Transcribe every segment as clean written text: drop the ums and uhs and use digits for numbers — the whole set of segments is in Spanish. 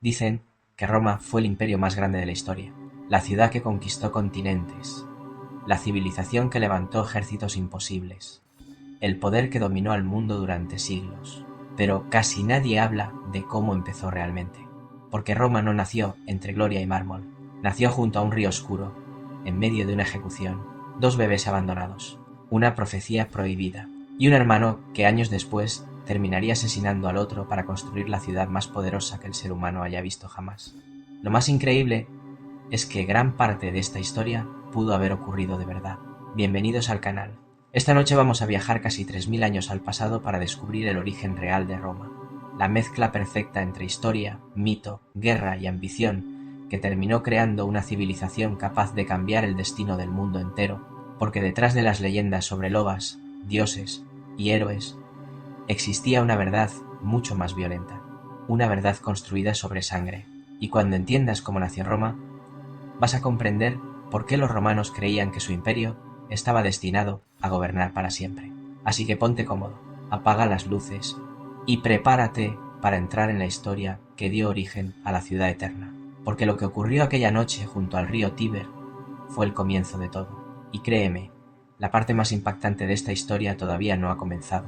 Dicen que Roma fue el imperio más grande de la historia, la ciudad que conquistó continentes, la civilización que levantó ejércitos imposibles, el poder que dominó al mundo durante siglos. Pero casi nadie habla de cómo empezó realmente, porque Roma no nació entre gloria y mármol, nació junto a un río oscuro, en medio de una ejecución, dos bebés abandonados, una profecía prohibida y un hermano que años después terminaría asesinando al otro para construir la ciudad más poderosa que el ser humano haya visto jamás. Lo más increíble es que gran parte de esta historia pudo haber ocurrido de verdad. Bienvenidos al canal. Esta noche vamos a viajar casi 3000 años al pasado para descubrir el origen real de Roma, la mezcla perfecta entre historia, mito, guerra y ambición que terminó creando una civilización capaz de cambiar el destino del mundo entero, porque detrás de las leyendas sobre lobas, dioses y héroes existía una verdad mucho más violenta, una verdad construida sobre sangre. Y cuando entiendas cómo nació Roma, vas a comprender por qué los romanos creían que su imperio estaba destinado a gobernar para siempre. Así que ponte cómodo, apaga las luces y prepárate para entrar en la historia que dio origen a la ciudad eterna, porque lo que ocurrió aquella noche junto al río Tíber fue el comienzo de todo. Y créeme, la parte más impactante de esta historia todavía no ha comenzado.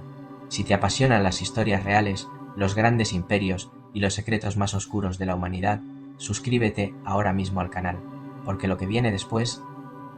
Si te apasionan las historias reales, los grandes imperios y los secretos más oscuros de la humanidad, suscríbete ahora mismo al canal, porque lo que viene después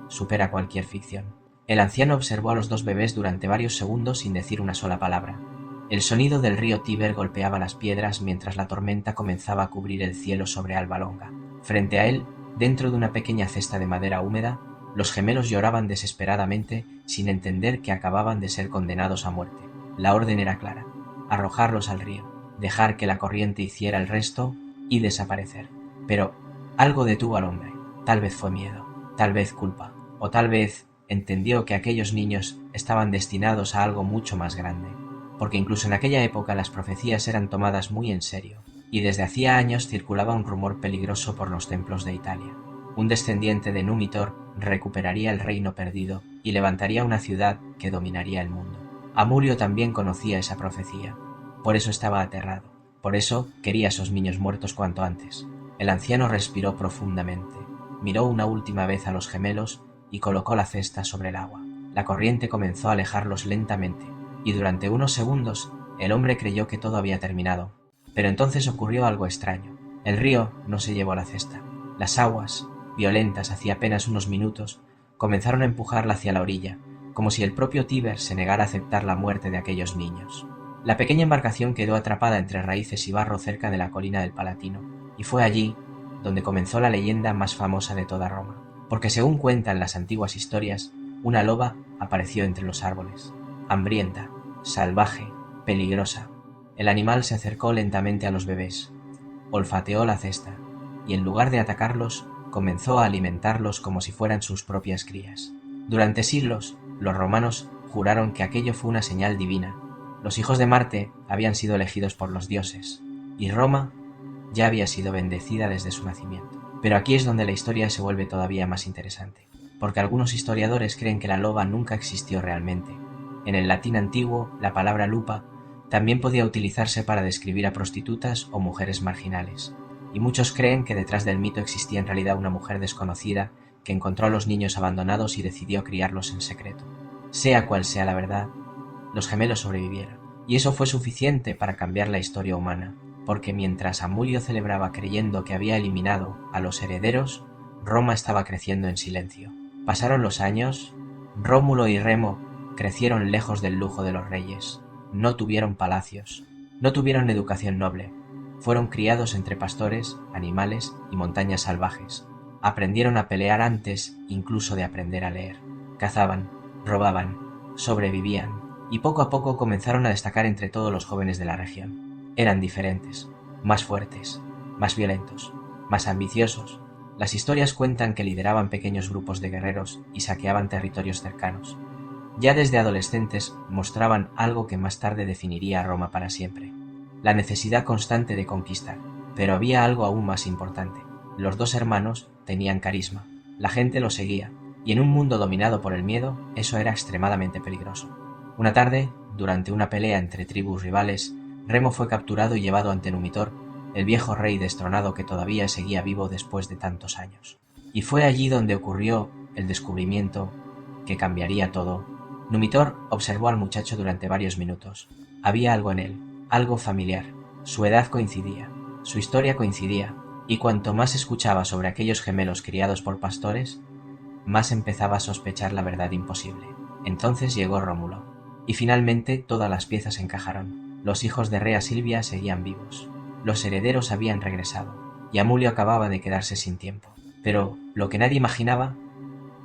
supera cualquier ficción. El anciano observó a los dos bebés durante varios segundos sin decir una sola palabra. El sonido del río Tíber golpeaba las piedras mientras la tormenta comenzaba a cubrir el cielo sobre Alba Longa. Frente a él, dentro de una pequeña cesta de madera húmeda, los gemelos lloraban desesperadamente sin entender que acababan de ser condenados a muerte. La orden era clara: arrojarlos al río, dejar que la corriente hiciera el resto y desaparecer. Pero algo detuvo al hombre. Tal vez fue miedo, tal vez culpa, o tal vez entendió que aquellos niños estaban destinados a algo mucho más grande, porque incluso en aquella época las profecías eran tomadas muy en serio, y desde hacía años circulaba un rumor peligroso por los templos de Italia. Un descendiente de Númitor recuperaría el reino perdido y levantaría una ciudad que dominaría el mundo. Amulio también conocía esa profecía, por eso estaba aterrado, por eso quería a esos niños muertos cuanto antes. El anciano respiró profundamente, miró una última vez a los gemelos y colocó la cesta sobre el agua. La corriente comenzó a alejarlos lentamente, y durante unos segundos el hombre creyó que todo había terminado. Pero entonces ocurrió algo extraño. El río no se llevó la cesta. Las aguas, violentas hacía apenas unos minutos, comenzaron a empujarla hacia la orilla, como si el propio Tíber se negara a aceptar la muerte de aquellos niños. La pequeña embarcación quedó atrapada entre raíces y barro cerca de la colina del Palatino, y fue allí donde comenzó la leyenda más famosa de toda Roma, porque según cuentan las antiguas historias, una loba apareció entre los árboles, hambrienta, salvaje, peligrosa. El animal se acercó lentamente a los bebés, olfateó la cesta, y en lugar de atacarlos, comenzó a alimentarlos como si fueran sus propias crías. Durante siglos, los romanos juraron que aquello fue una señal divina. Los hijos de Marte habían sido elegidos por los dioses, y Roma ya había sido bendecida desde su nacimiento. Pero aquí es donde la historia se vuelve todavía más interesante, porque algunos historiadores creen que la loba nunca existió realmente. En el latín antiguo, la palabra lupa también podía utilizarse para describir a prostitutas o mujeres marginales, y muchos creen que detrás del mito existía en realidad una mujer desconocida que encontró a los niños abandonados y decidió criarlos en secreto. Sea cual sea la verdad, los gemelos sobrevivieron, y eso fue suficiente para cambiar la historia humana, porque mientras Amulio celebraba creyendo que había eliminado a los herederos, Roma estaba creciendo en silencio. Pasaron los años, Rómulo y Remo crecieron lejos del lujo de los reyes, no tuvieron palacios, no tuvieron educación noble, fueron criados entre pastores, animales y montañas salvajes. Aprendieron a pelear antes incluso de aprender a leer. Cazaban, robaban, sobrevivían, y poco a poco comenzaron a destacar entre todos los jóvenes de la región. Eran diferentes, más fuertes, más violentos, más ambiciosos. Las historias cuentan que lideraban pequeños grupos de guerreros y saqueaban territorios cercanos. Ya desde adolescentes mostraban algo que más tarde definiría a Roma para siempre: la necesidad constante de conquistar. Pero había algo aún más importante: los dos hermanos tenían carisma, la gente los seguía, y en un mundo dominado por el miedo, eso era extremadamente peligroso. Una tarde, durante una pelea entre tribus rivales, Remo fue capturado y llevado ante Numitor el viejo rey destronado que todavía seguía vivo después de tantos años. Y fue allí donde ocurrió el descubrimiento que cambiaría todo. Numitor observó al muchacho durante varios minutos. Había algo en él, algo familiar. Su edad coincidía, su historia coincidía, y cuanto más escuchaba sobre aquellos gemelos criados por pastores, más empezaba a sospechar la verdad imposible. Entonces llegó Rómulo, y finalmente todas las piezas encajaron. Los hijos de Rea Silvia seguían vivos, los herederos habían regresado, y Amulio acababa de quedarse sin tiempo. Pero lo que nadie imaginaba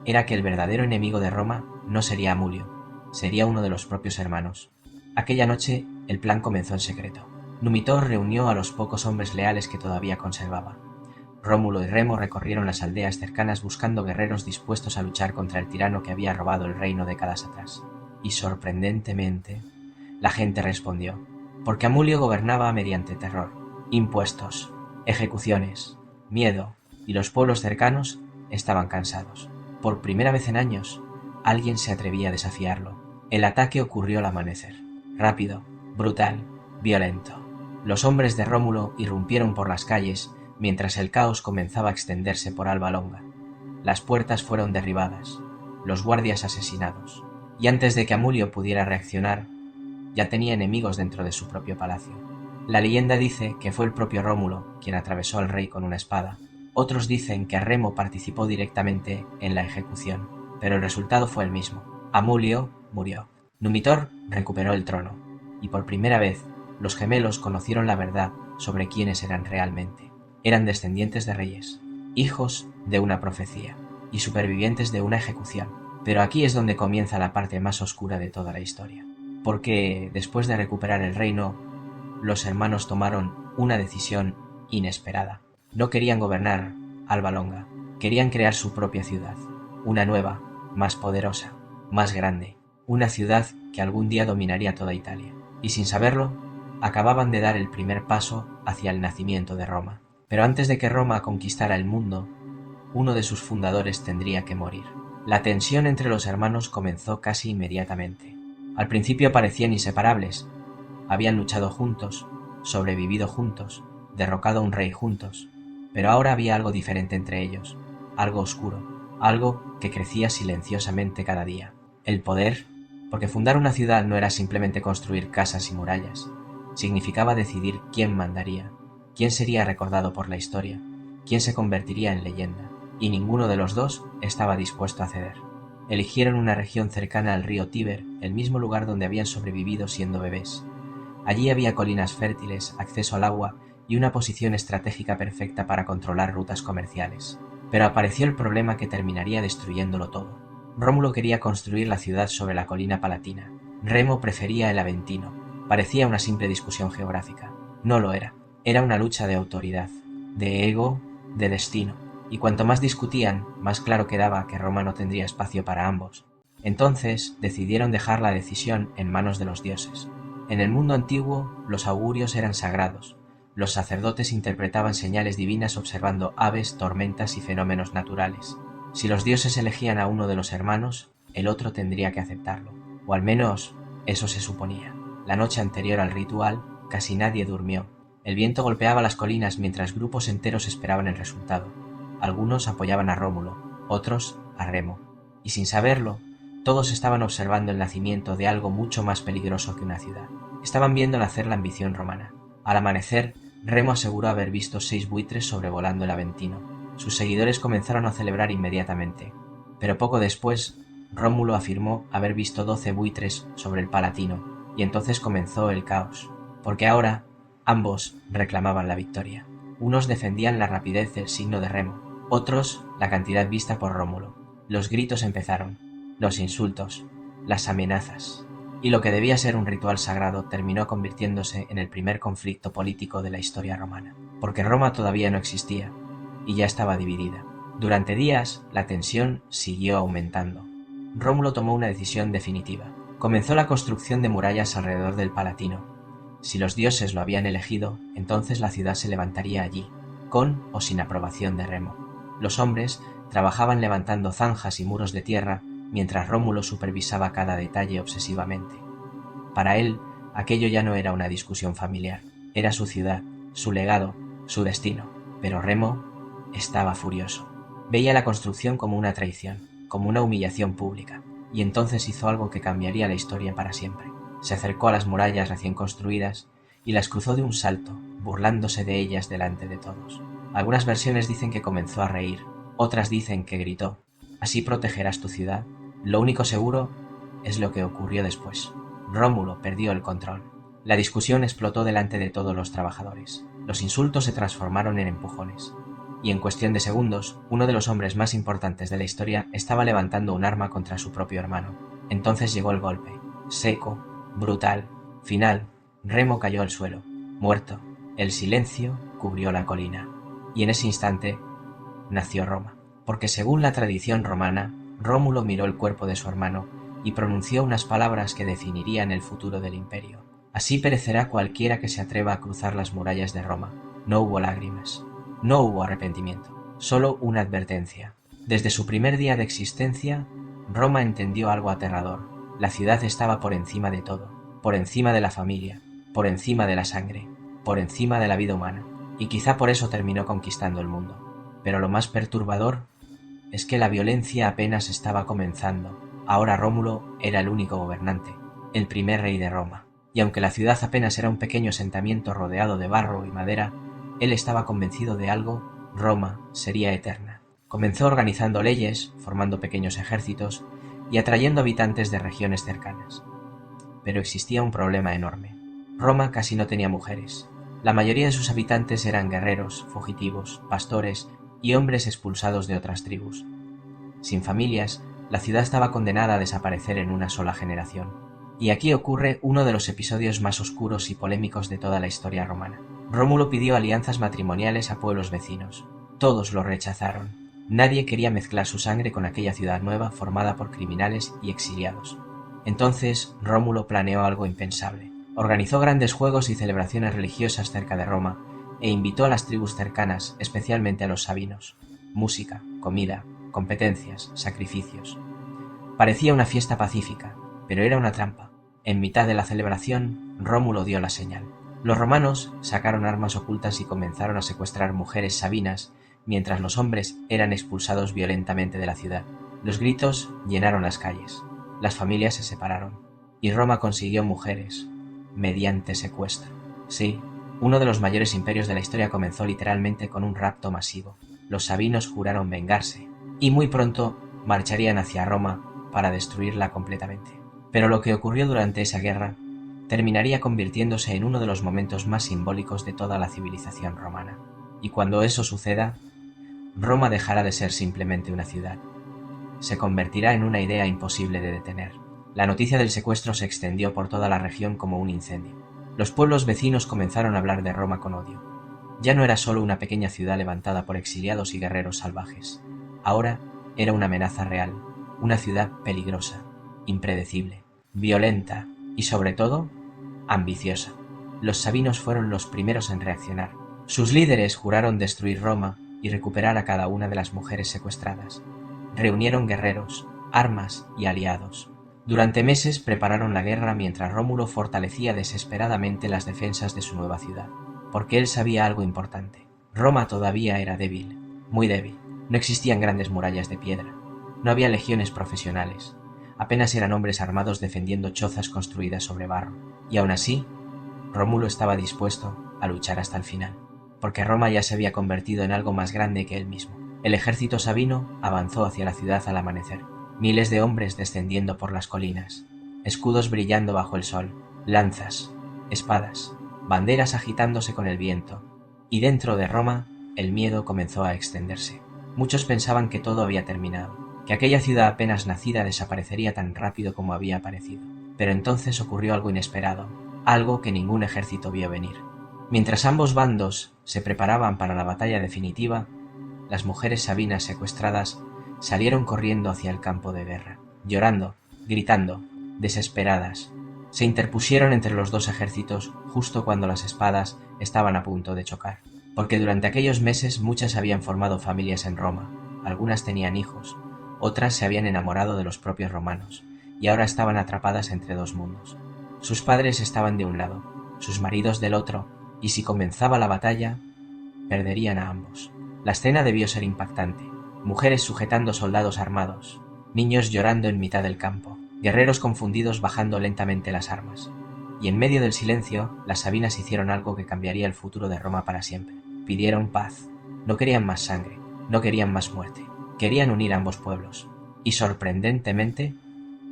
era que el verdadero enemigo de Roma no sería Amulio, sería uno de los propios hermanos. Aquella noche el plan comenzó en secreto. Numitor reunió a los pocos hombres leales que todavía conservaba. Rómulo y Remo recorrieron las aldeas cercanas buscando guerreros dispuestos a luchar contra el tirano que había robado el reino décadas atrás. Y sorprendentemente, la gente respondió, porque Amulio gobernaba mediante terror, impuestos, ejecuciones, miedo, y los pueblos cercanos estaban cansados. Por primera vez en años, alguien se atrevía a desafiarlo. El ataque ocurrió al amanecer, rápido, brutal, violento. Los hombres de Rómulo irrumpieron por las calles mientras el caos comenzaba a extenderse por Alba Longa. Las puertas fueron derribadas, los guardias asesinados, y antes de que Amulio pudiera reaccionar, ya tenía enemigos dentro de su propio palacio. La leyenda dice que fue el propio Rómulo quien atravesó al rey con una espada. Otros dicen que Remo participó directamente en la ejecución, pero el resultado fue el mismo. Amulio murió. Numitor recuperó el trono, y por primera vez los gemelos conocieron la verdad sobre quiénes eran realmente. Eran descendientes de reyes, hijos de una profecía y supervivientes de una ejecución. Pero aquí es donde comienza la parte más oscura de toda la historia, porque después de recuperar el reino, los hermanos tomaron una decisión inesperada. No querían gobernar Alba Longa, querían crear su propia ciudad, una nueva, más poderosa, más grande, una ciudad que algún día dominaría toda Italia. Y sin saberlo, acababan de dar el primer paso hacia el nacimiento de Roma. Pero antes de que Roma conquistara el mundo, uno de sus fundadores tendría que morir. La tensión entre los hermanos comenzó casi inmediatamente. Al principio parecían inseparables. Habían luchado juntos, sobrevivido juntos, derrocado a un rey juntos. Pero ahora había algo diferente entre ellos, algo oscuro, algo que crecía silenciosamente cada día. El poder, porque fundar una ciudad no era simplemente construir casas y murallas. Significaba decidir quién mandaría, quién sería recordado por la historia, quién se convertiría en leyenda, y ninguno de los dos estaba dispuesto a ceder. Eligieron una región cercana al río Tíber, el mismo lugar donde habían sobrevivido siendo bebés. Allí había colinas fértiles, acceso al agua y una posición estratégica perfecta para controlar rutas comerciales. Pero apareció el problema que terminaría destruyéndolo todo. Rómulo quería construir la ciudad sobre la colina palatina. Remo prefería el Aventino. Parecía una simple discusión geográfica. No lo era. Era una lucha de autoridad, de ego, de destino. Y cuanto más discutían, más claro quedaba que Roma no tendría espacio para ambos. Entonces decidieron dejar la decisión en manos de los dioses. En el mundo antiguo, los augurios eran sagrados. Los sacerdotes interpretaban señales divinas observando aves, tormentas y fenómenos naturales. Si los dioses elegían a uno de los hermanos, el otro tendría que aceptarlo. O al menos, eso se suponía. La noche anterior al ritual, casi nadie durmió. El viento golpeaba las colinas mientras grupos enteros esperaban el resultado. Algunos apoyaban a Rómulo, otros a Remo. Y sin saberlo, todos estaban observando el nacimiento de algo mucho más peligroso que una ciudad. Estaban viendo nacer la ambición romana. Al amanecer, Remo aseguró haber visto 6 buitres sobrevolando el Aventino. Sus seguidores comenzaron a celebrar inmediatamente. Pero poco después, Rómulo afirmó haber visto 12 buitres sobre el Palatino, y entonces comenzó el caos, porque ahora ambos reclamaban la victoria. Unos defendían la rapidez del signo de Remo, otros la cantidad vista por Rómulo. Los gritos empezaron, los insultos, las amenazas, y lo que debía ser un ritual sagrado terminó convirtiéndose en el primer conflicto político de la historia romana, porque Roma todavía no existía, y ya estaba dividida. Durante días, la tensión siguió aumentando. Rómulo tomó una decisión definitiva. Comenzó la construcción de murallas alrededor del Palatino. Si los dioses lo habían elegido, entonces la ciudad se levantaría allí, con o sin aprobación de Remo. Los hombres trabajaban levantando zanjas y muros de tierra, mientras Rómulo supervisaba cada detalle obsesivamente. Para él, aquello ya no era una discusión familiar, era su ciudad, su legado, su destino. Pero Remo estaba furioso. Veía la construcción como una traición, como una humillación pública, y entonces hizo algo que cambiaría la historia para siempre. Se acercó a las murallas recién construidas y las cruzó de un salto, burlándose de ellas delante de todos. Algunas versiones dicen que comenzó a reír, otras dicen que gritó: «Así protegerás tu ciudad». Lo único seguro es lo que ocurrió después. Rómulo perdió el control. La discusión explotó delante de todos los trabajadores. Los insultos se transformaron en empujones. Y en cuestión de segundos, uno de los hombres más importantes de la historia estaba levantando un arma contra su propio hermano. Entonces llegó el golpe, seco, brutal, final. Remo cayó al suelo, muerto. El silencio cubrió la colina. Y en ese instante nació Roma. Porque según la tradición romana, Rómulo miró el cuerpo de su hermano y pronunció unas palabras que definirían el futuro del imperio. Así perecerá cualquiera que se atreva a cruzar las murallas de Roma. No hubo lágrimas, no hubo arrepentimiento, solo una advertencia. Desde su primer día de existencia, Roma entendió algo aterrador. La ciudad estaba por encima de todo, por encima de la familia, por encima de la sangre, por encima de la vida humana, y quizá por eso terminó conquistando el mundo. Pero lo más perturbador es que la violencia apenas estaba comenzando. Ahora Rómulo era el único gobernante, el primer rey de Roma, y aunque la ciudad apenas era un pequeño asentamiento rodeado de barro y madera, él estaba convencido de algo: Roma sería eterna. Comenzó organizando leyes, formando pequeños ejércitos y atrayendo habitantes de regiones cercanas. Pero existía un problema enorme. Roma casi no tenía mujeres. La mayoría de sus habitantes eran guerreros, fugitivos, pastores y hombres expulsados de otras tribus. Sin familias, la ciudad estaba condenada a desaparecer en una sola generación. Y aquí ocurre uno de los episodios más oscuros y polémicos de toda la historia romana. Rómulo pidió alianzas matrimoniales a pueblos vecinos. Todos lo rechazaron. Nadie quería mezclar su sangre con aquella ciudad nueva formada por criminales y exiliados. Entonces Rómulo planeó algo impensable. Organizó grandes juegos y celebraciones religiosas cerca de Roma e invitó a las tribus cercanas, especialmente a los sabinos. Música, comida, competencias, sacrificios. Parecía una fiesta pacífica, pero era una trampa. En mitad de la celebración, Rómulo dio la señal. Los romanos sacaron armas ocultas y comenzaron a secuestrar mujeres sabinas, mientras los hombres eran expulsados violentamente de la ciudad. Los gritos llenaron las calles. Las familias se separaron, y Roma consiguió mujeres, mediante secuestro. Sí, uno de los mayores imperios de la historia comenzó literalmente con un rapto masivo. Los sabinos juraron vengarse, y muy pronto marcharían hacia Roma para destruirla completamente. Pero lo que ocurrió durante esa guerra terminaría convirtiéndose en uno de los momentos más simbólicos de toda la civilización romana. Y cuando eso suceda, Roma dejará de ser simplemente una ciudad. Se convertirá en una idea imposible de detener. La noticia del secuestro se extendió por toda la región como un incendio. Los pueblos vecinos comenzaron a hablar de Roma con odio. Ya no era solo una pequeña ciudad levantada por exiliados y guerreros salvajes. Ahora era una amenaza real, una ciudad peligrosa, impredecible, violenta y, sobre todo, ambiciosa. Los sabinos fueron los primeros en reaccionar. Sus líderes juraron destruir Roma y recuperar a cada una de las mujeres secuestradas. Reunieron guerreros, armas y aliados. Durante meses prepararon la guerra mientras Rómulo fortalecía desesperadamente las defensas de su nueva ciudad, porque él sabía algo importante. Roma todavía era débil, muy débil. No existían grandes murallas de piedra. No había legiones profesionales. Apenas eran hombres armados defendiendo chozas construidas sobre barro. Y aún así, Rómulo estaba dispuesto a luchar hasta el final, porque Roma ya se había convertido en algo más grande que él mismo. El ejército sabino avanzó hacia la ciudad al amanecer. Miles de hombres descendiendo por las colinas, escudos brillando bajo el sol, lanzas, espadas, banderas agitándose con el viento. Y dentro de Roma, el miedo comenzó a extenderse. Muchos pensaban que todo había terminado, que aquella ciudad apenas nacida desaparecería tan rápido como había aparecido. Pero entonces ocurrió algo inesperado, algo que ningún ejército vio venir. Mientras ambos bandos se preparaban para la batalla definitiva, las mujeres sabinas secuestradas salieron corriendo hacia el campo de guerra, llorando, gritando, desesperadas. Se interpusieron entre los dos ejércitos justo cuando las espadas estaban a punto de chocar, porque durante aquellos meses muchas habían formado familias en Roma, algunas tenían hijos, otras se habían enamorado de los propios romanos, y ahora estaban atrapadas entre dos mundos. Sus padres estaban de un lado, sus maridos del otro, y si comenzaba la batalla, perderían a ambos. La escena debió ser impactante. Mujeres sujetando soldados armados, niños llorando en mitad del campo, guerreros confundidos bajando lentamente las armas. Y en medio del silencio, las Sabinas hicieron algo que cambiaría el futuro de Roma para siempre. Pidieron paz. No querían más sangre, no querían más muerte. Querían unir ambos pueblos. Y sorprendentemente,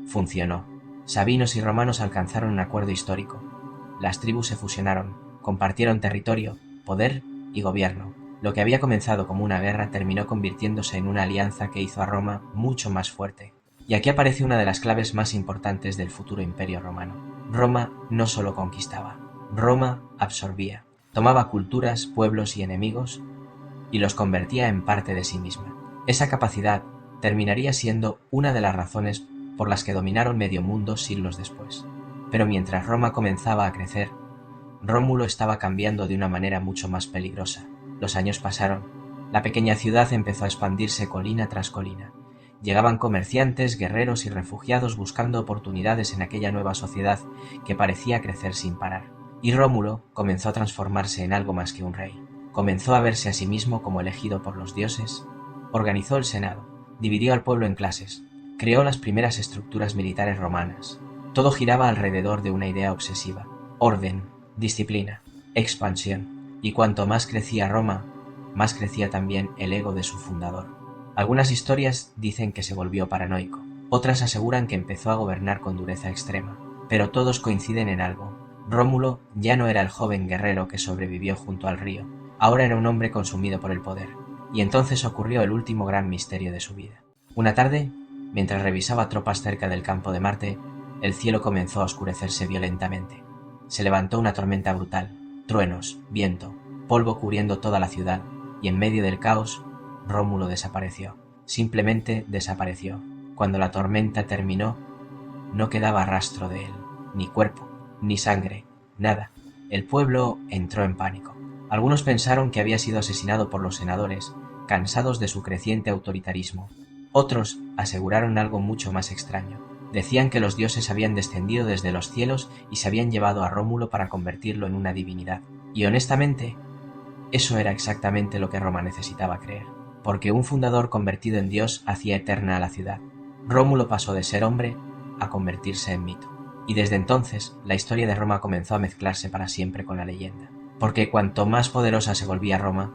funcionó. Sabinos y romanos alcanzaron un acuerdo histórico. Las tribus se fusionaron, compartieron territorio, poder y gobierno. Lo que había comenzado como una guerra terminó convirtiéndose en una alianza que hizo a Roma mucho más fuerte. Y aquí aparece una de las claves más importantes del futuro imperio romano. Roma no solo conquistaba, Roma absorbía. Tomaba culturas, pueblos y enemigos y los convertía en parte de sí misma. Esa capacidad terminaría siendo una de las razones por las que dominaron medio mundo siglos después. Pero mientras Roma comenzaba a crecer, Rómulo estaba cambiando de una manera mucho más peligrosa. Los años pasaron. La pequeña ciudad empezó a expandirse colina tras colina. Llegaban comerciantes, guerreros y refugiados buscando oportunidades en aquella nueva sociedad que parecía crecer sin parar. Y Rómulo comenzó a transformarse en algo más que un rey. Comenzó a verse a sí mismo como elegido por los dioses, organizó el Senado, dividió al pueblo en clases, creó las primeras estructuras militares romanas. Todo giraba alrededor de una idea obsesiva: orden, disciplina, expansión. Y cuanto más crecía Roma, más crecía también el ego de su fundador. Algunas historias dicen que se volvió paranoico, otras aseguran que empezó a gobernar con dureza extrema, pero todos coinciden en algo: Rómulo ya no era el joven guerrero que sobrevivió junto al río, ahora era un hombre consumido por el poder. Y entonces ocurrió el último gran misterio de su vida. Una tarde, mientras revisaba tropas cerca del campo de Marte, el cielo comenzó a oscurecerse violentamente. Se levantó una tormenta brutal, truenos, viento, polvo cubriendo toda la ciudad, y en medio del caos, Rómulo desapareció. Simplemente desapareció. Cuando la tormenta terminó, no quedaba rastro de él, ni cuerpo, ni sangre, nada. El pueblo entró en pánico. Algunos pensaron que había sido asesinado por los senadores, cansados de su creciente autoritarismo. Otros aseguraron algo mucho más extraño. Decían que los dioses habían descendido desde los cielos y se habían llevado a Rómulo para convertirlo en una divinidad. Y honestamente, eso era exactamente lo que Roma necesitaba creer, porque un fundador convertido en dios hacía eterna a la ciudad. Rómulo pasó de ser hombre a convertirse en mito. Y desde entonces, la historia de Roma comenzó a mezclarse para siempre con la leyenda. Porque cuanto más poderosa se volvía Roma,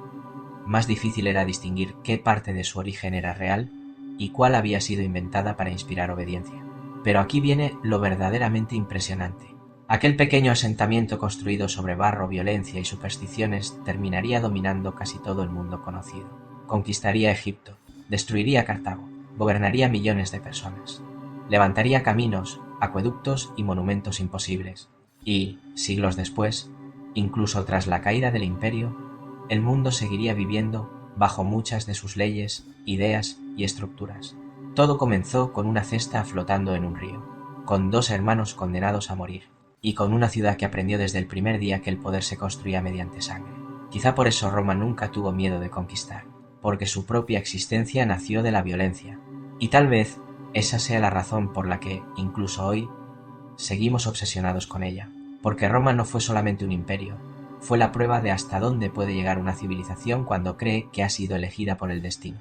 más difícil era distinguir qué parte de su origen era real y cuál había sido inventada para inspirar obediencia. Pero aquí viene lo verdaderamente impresionante. Aquel pequeño asentamiento construido sobre barro, violencia y supersticiones terminaría dominando casi todo el mundo conocido. Conquistaría Egipto, destruiría Cartago, gobernaría millones de personas, levantaría caminos, acueductos y monumentos imposibles. Y, siglos después, incluso tras la caída del imperio, el mundo seguiría viviendo bajo muchas de sus leyes, ideas y estructuras. Todo comenzó con una cesta flotando en un río, con dos hermanos condenados a morir, y con una ciudad que aprendió desde el primer día que el poder se construía mediante sangre. Quizá por eso Roma nunca tuvo miedo de conquistar, porque su propia existencia nació de la violencia. Y tal vez esa sea la razón por la que, incluso hoy, seguimos obsesionados con ella. Porque Roma no fue solamente un imperio, fue la prueba de hasta dónde puede llegar una civilización cuando cree que ha sido elegida por el destino.